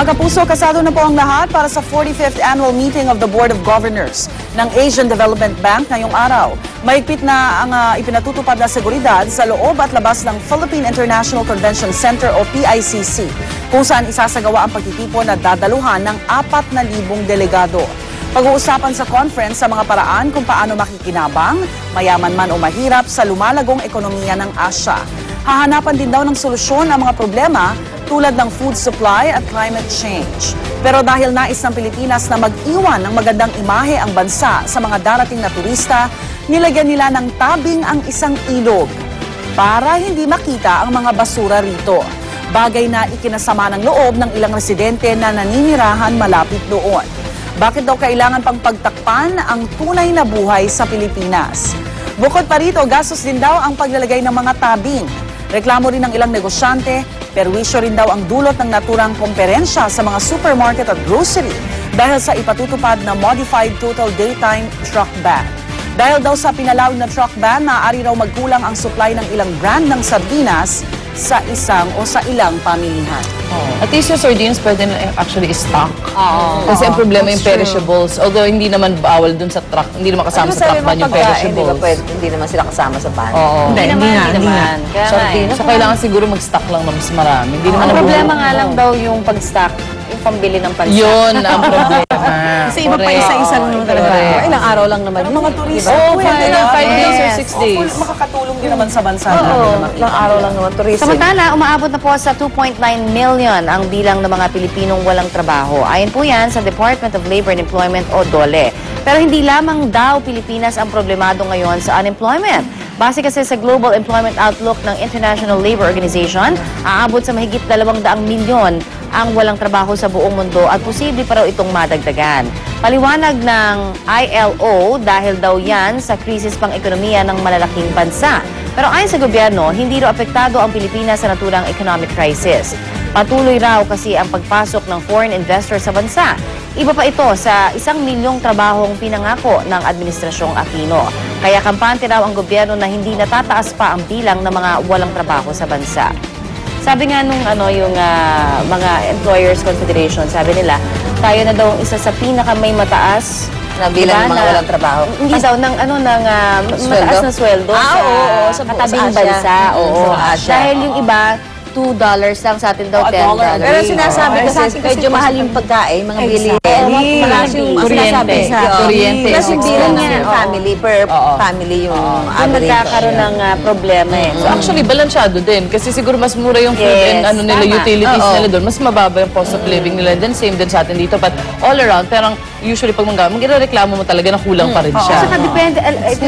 Mga kapuso, kasado na po ang lahat para sa 45th Annual Meeting of the Board of Governors ng Asian Development Bank ngayong araw. Mahigpit na ang ipinatutupad na seguridad sa loob at labas ng Philippine International Convention Center o PICC, kung saan isasagawa ang pagtitipon na dadaluhan ng 4,000 delegado. Pag-uusapan sa conference sa mga paraan kung paano makikinabang, mayaman man o mahirap sa lumalagong ekonomiya ng Asya. Hahanapan din daw ng solusyon ang mga problema tulad ng food supply at climate change. Pero dahil nais ng Pilipinas na mag-iwan ng magandang imahe ang bansa sa mga darating na turista, nilagyan nila ng tabing ang isang ilog para hindi makita ang mga basura rito. Bagay na ikinasama ng loob ng ilang residente na naninirahan malapit doon. Bakit daw kailangan pang pagtakpan ang tunay na buhay sa Pilipinas? Bukod pa rito, gastos din daw ang paglalagay ng mga tabing. Reklamo rin ng ilang negosyante, perwisyo rin daw ang dulot ng naturang komperensya sa mga supermarket at grocery dahil sa ipatutupad na modified total daytime truck ban. Dahil daw sa pinalawig na truck ban, maaari raw magkulang ang supply ng ilang brand ng sardinas sa isang o sa ilang pamilihan. At least yung sardines pwede na actually stock. Kasi ang problema yung perishables. Although hindi naman bawal dun sa truck, hindi naman kasama sa truck ban yung perishables. Hindi naman sila kasama sa ban. Hindi naman. Sardines. So kailangan siguro mag-stock lang ng mas marami. Hindi naman Ang problema nga lang daw yung pag-stock, yung pambili ng pansa. yun ang problema. Kasi iba pa isa-isang talaga. Ilang araw lang naman. Mga turista. Oo, 5 days or 6 days. Makakatulong din naman sa bansa. Ilang araw lang naman tourism. Samantala, umaabot na po sa 2.9 million ang bilang ng mga Pilipinong walang trabaho. Ayon po yan sa Department of Labor and Employment o DOLE. Pero hindi lamang daw Pilipinas ang problemado ngayon sa unemployment. Base kasi sa Global Employment Outlook ng International Labor Organization, aabot sa mahigit 200 milyon ang walang trabaho sa buong mundo at posible pa raw itong madagdagan. Paliwanag ng ILO dahil daw yan sa krisis pang-ekonomiya ng malalaking bansa. Pero ayon sa gobyerno, hindi raw apektado ang Pilipinas sa naturang economic crisis. Patuloy raw kasi ang pagpasok ng foreign investor sa bansa. Iba pa ito sa 1 milyong trabahong pinangako ng Administrasyong Aquino. Kaya kampante raw ang gobyerno na hindi natataas pa ang bilang ng mga walang trabaho sa bansa. Sabi nga nung yung mga Employers Confederation, sabi nila, tayo na daw ang isa sa pinaka may mataas na bilang ng mga walang trabaho. Hindi daw ng mataas na sweldo sa katabing bansa. Dahil yung iba $2 lang, sa atin daw $10. Pero sinasabi kasi medyo mahal yung pagkain, mga bilihin. Plus yung Kuryente. Plus yung bilang ng family, per family yung Kung nagkakaroon ng problema eh. So actually, balansyado din. Kasi siguro mas mura yung food and nila, utilities nila doon. Mas mababa yung cost of living nila. Then same din sa atin dito. But all around, parang usually pag mag-reklamo mo talaga na kulang pa rin siya. Saka depende, it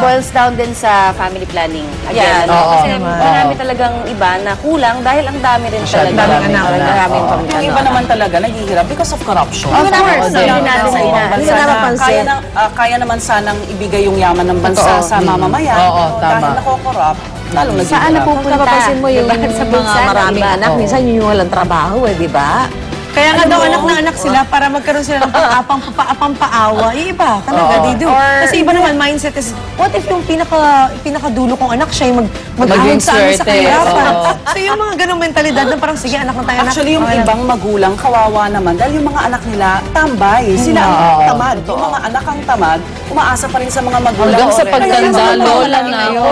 boils down din sa family planning. Again, kasi marami talagang iba na kulang dahil ang dami rin talaga. Yung iba naman talaga naghihirap because of corruption. Of course, Hindi na mapansin. Kaya naman sanang ibigay yung yaman ng bansa sa mamamayan. Dahil nako-corrupt, lalo naghihirap. Saan napupunta? Napapansin mo yung mga maraming anak, minsan yun yung walang trabaho di ba? Kaya nga daw anak na anak sila para magkaroon sila ng pang-paawa. Yung iba, talaga, they do. Kasi iba naman mindset is, what if yung pinakadulo kong anak siya yung mag-ahon sa amin sa kahirapan? So yung mga ganong mentalidad na parang, sige, anak na tayo. Actually, yung ibang magulang, kawawa naman. Dahil yung mga anak nila, tambay. Sila ang tamad. Yung mga anak ang tamad, umaasa pa rin sa mga magulang. Hanggang sa pagtanda, lola na ako.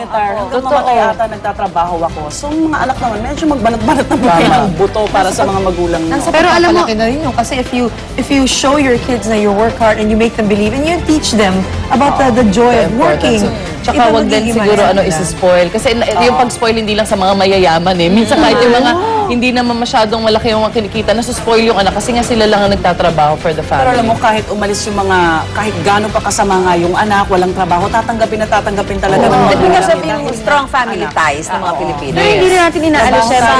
Hanggang mamatay ata nagtatrabaho ako. So, mga anak naman, medyo magbanat-banat na ng buto para sa mga magulang nyo. Pero alam mo, na rin yun, kasi if you show your kids na you work hard and you make them believe and you teach them about the joy of working. Tsaka wag din siguro isi-spoil. Kasi yung pag-spoil hindi lang sa mga mayayaman eh. Minsan kahit yung mga hindi naman masyadong malaki yung mga kinikita, nasuspoil yung anak kasi nga sila lang ang nagtatrabaho for the family. Pero alam mo, kahit umalis yung mga, kahit gano'n pa kasama nga yung anak, walang trabaho, tatanggapin talaga ng mga Because of yung strong family ties ng mga Pilipino. Pero hindi rin natin inaalis syempre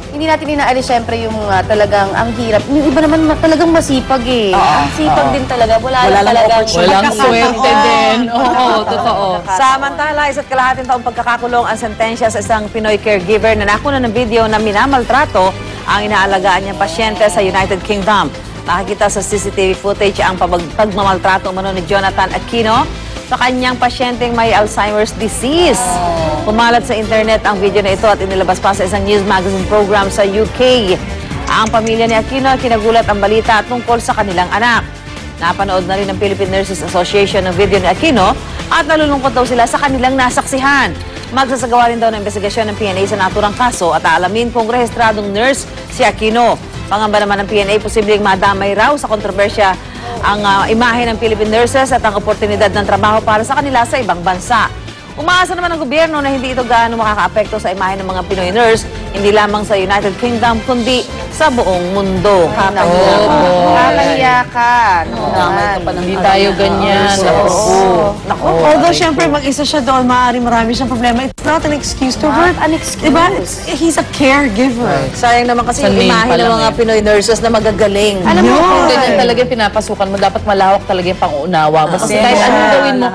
hindi natin inaalis syempre yung talagang ang hirap. Yung iba naman talagang masipag eh. Ang sipag din talaga. Wala lang talagang walang swerte din. Oo, totoo. Samantala, 1.5 taong pagkakakulong ang sentensya sa isang Pinoy caregiver na nakuna ng video na minamaltrato ang inaalagaan niyang pasyente sa United Kingdom. Nakikita sa CCTV footage ang pagmamaltrato umano ni Jonathan Aquino sa kanyang pasyenteng may Alzheimer's disease. Pumalat sa internet ang video na ito at inilabas pa sa isang news magazine program sa UK. Ang pamilya ni Aquino kinagulat ang balita tungkol sa kanilang anak. Napanood na rin ng Philippine Nurses Association ng video ni Aquino at nalulungkot daw sila sa kanilang nasaksihan. Magsasagawa rin daw ng investigasyon ng PNA sa naturang kaso at aalamin kung rehistradong nurse si Aquino. Pangamba naman ng PNA, posibleng madamay raw sa kontrobersya ang imahe ng Philippine nurses at ang oportunidad ng trabaho para sa kanila sa ibang bansa. Umaasa naman ang gobyerno na hindi ito gaano makakaapekto sa imahe ng mga Pinoy nurse, hindi lamang sa United Kingdom, kundi sa buong mundo. Kakahiya ka. Hindi tayo ganyan. Although, syempre, mag-isa siya doon, marami siyang problema. It's not an excuse to work. An excuse. Diba? He's a caregiver. Sayang naman kasi yung Sa name imahe pa ng lang mga Pinoy nurses na magagaling. Alam mo, kung ganyan talaga yung pinapasukan mo, dapat malawak talaga yung pang-unawa. Basta kahit anong gawin mo,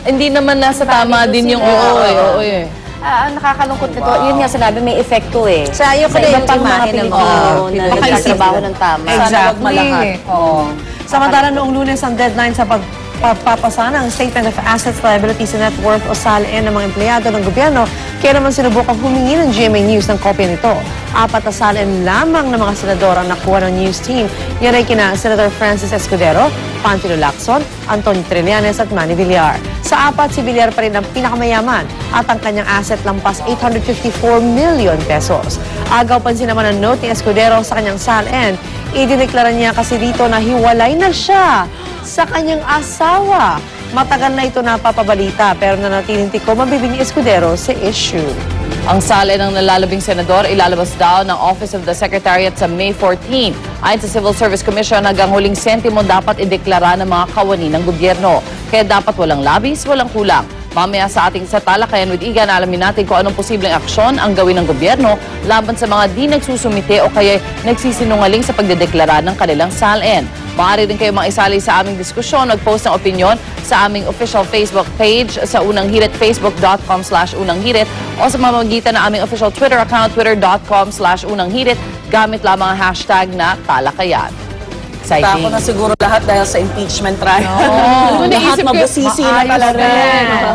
hindi naman nasa tama din yung oo eh. Ang nakakalungkot nito, yun nga sinabi, may epekto eh. Sayang ko Sa na iba yung pang mga imahe ng mga Pilipino na Pinoy. nagtatrabaho ng tama. Exactly. Oo. Samantala noong Lunes ang deadline sa pagpapasa ng Statement of Assets, Liabilities and Net Worth o SALN ng mga empleyado ng gobyerno, kaya naman sinubukang humingi ng GMA News ng kopya nito. 4 na SALN lamang ng mga senador ang nakuha ng news team. Yan ay kina Senator Francis Escudero, Panfilo Lacson, Antonio Trillanes at Manny Villar. Sa 4, si Villar pa rin ang pinakamayaman at ang kanyang asset lampas 854 million pesos. Agaw pansin naman ang note ni Escudero sa kanyang SALN. Idineklara niya kasi dito na hiwalay na siya sa kanyang asawa. Matagal na ito napapabalita pero nanatiling tiko mabibig ni Escudero sa issue. Ang sala ng nalalabing senador ilalabas daw ng Office of the Secretariat sa May 14. Ayon sa Civil Service Commission, hanggang huling sentimo dapat ideklara ng mga kawani ng gobyerno. Kaya dapat walang labis, walang kulang. Mamaya sa ating sa Talakayan with Igan, alamin natin kung anong posibleng aksyon ang gawin ng gobyerno laban sa mga di nagsusumite o kaya nagsisinungaling sa pagdedeklara ng kanilang SALN. Maaari rin kayo maisali sa aming diskusyon, mag-post ng opinion sa aming official Facebook page sa Unang Hirit, facebook.com/unanghirit o sa mamamagitan ng aming official Twitter account, twitter.com/unang hirit, gamit lamang ang hashtag na Talakayan. Tako na siguro lahat dahil sa impeachment trial. Naisip Lahat ko, mabusisi na talaga.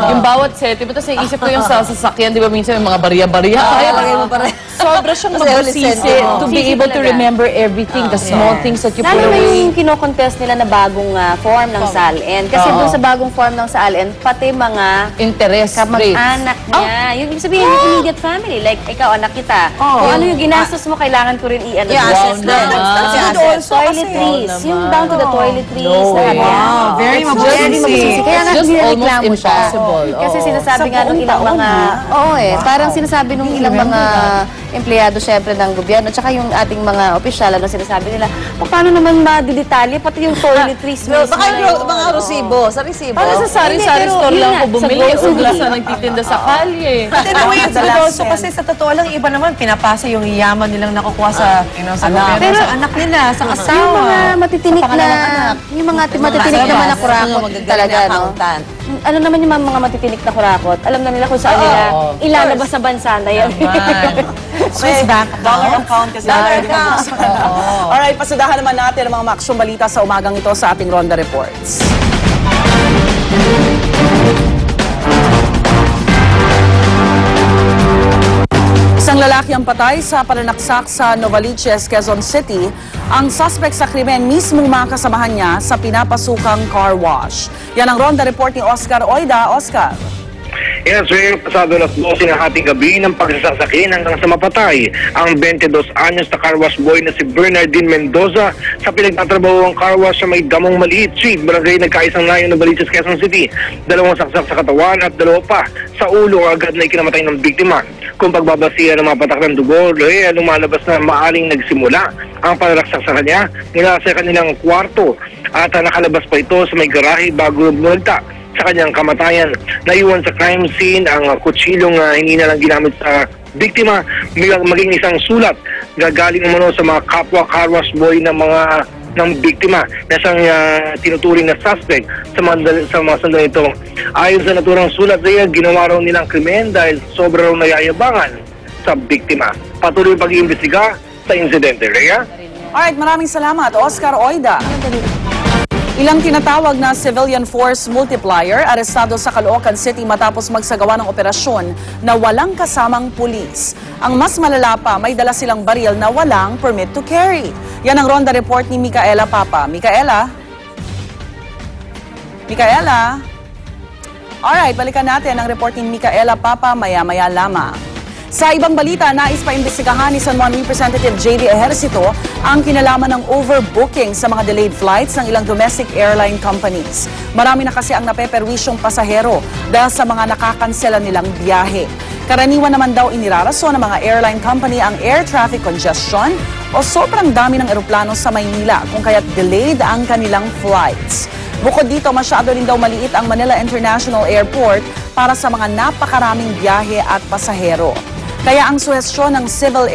Yung bawat set, diba? Tapos naisip ko yung sa sasakyan, di ba minsan yung mga barya-barya. Sobra siyang mabusisi to be able to remember everything, the small things that you put Lalo na away. yung kino-contest nila na bagong form ng SALN. Kasi doon sa bagong form ng SALN, pati mga Interest rates. kamag-anak niya. Yung ibig sabihin, yung immediate family. Like, ikaw, anak kita. Kung ano yung ginastos mo, kailangan ko rin i-ano. Toiletries. Yung down to the toiletries. Wow, very mabusisi. Kaya nga Just almost nireklamo siya. impossible. Kasi sinasabi nga nung ilang mga... parang sinasabi nung ilang mga empleyado syempre ng gobyerno, tsaka yung ating mga opisyal, ano sinasabi nila, paano naman madidetalye, pati yung toiletries mismo. Baka yung mga resibo, sa resibo. Para sa sari-sari Hindi, pero store yun lang nga, ako bumili. sa grocery. Ugla sa nagtitinda sa kalye. But in a way, it's good also kasi sa totoo lang, iba naman, pinapasa yung yaman nilang nakukuha sa, sa gobyerno, Pero- sa anak nila, sa asawa. Yung mga matitinik na, yung mga matitinik naman na kurakot talaga, no? Ano naman yung mga matitinik na kurakot? Alam na nila kung saan nila ilalabas sa bansa na yan. Swiss bank Dollar account kasi. Alright, pasadahan naman natin ang mga maaksyong balita sa umagang ito sa ating Ronda Reports. Isang lalaki ang patay sa pananaksak sa Novaliches, Quezon City. Ang suspect sa krimen mismong mga kasamahan niya sa pinapasukang car wash. Yan ang Ronda Report ni Oscar Oida. Oscar. Yes, sir, pasado alas 12 ng hating gabi ng pagsasakyan hanggang sa mapatay ang 22 anyos na car wash boy na si Bernardine Mendoza sa pinagtatrabaho ang car wash sa may Damong Maliit Street, Barangay Nagkaisang Layo ng Novaliches, Quezon City. 2 saksak sa katawan at 2 pa sa ulo agad na ikinamatay ng biktima. Kung pagbabasihan ng mga patak ng dugo, lumalabas na maaring nagsimula ang panalaksak sa kanya mula sa kanilang kwarto at nakalabas pa ito sa may garahe bago bumagta sa kanyang kamatayan. Naiwan sa crime scene ang kutsilong hindi na lang ginamit sa biktima, maging isang sulat gagaling umano sa mga kapwa car wash boy ng biktima na siyang tinuturing na suspect sa mga sandali ito. Ayon sa naturang sulat, ginawa raw nilang krimen dahil sobra raw nayayabangan sa biktima. Patuloy pag-iimbestiga sa insidente. Rhea? Alright, maraming salamat, Oscar Oida. Ilang tinatawag na civilian force multiplier arestado sa Caloocan City matapos magsagawa ng operasyon na walang kasamang pulis. Ang mas malala pa, may dala silang baril na walang permit to carry. Yan ang Ronda Report ni Micaela Papa. Micaela? Alright, balikan natin ang report ni Micaela Papa maya-maya lamang. Sa ibang balita, nais pa imbestigahan ni San Juan Representative J.D. Ejercito ang kinalaman ng overbooking sa mga delayed flights ng ilang domestic airline companies. Marami na kasi ang napeperwisyong pasahero dahil sa mga nakakansela nilang biyahe. Karaniwan naman daw inirarason ng mga airline company ang air traffic congestion o sobrang dami ng eroplano sa Maynila kung kaya't delayed ang kanilang flights. Bukod dito, masyado rin daw maliit ang Manila International Airport para sa mga napakaraming biyahe at pasahero. Kaya ang suhestyon ng Civil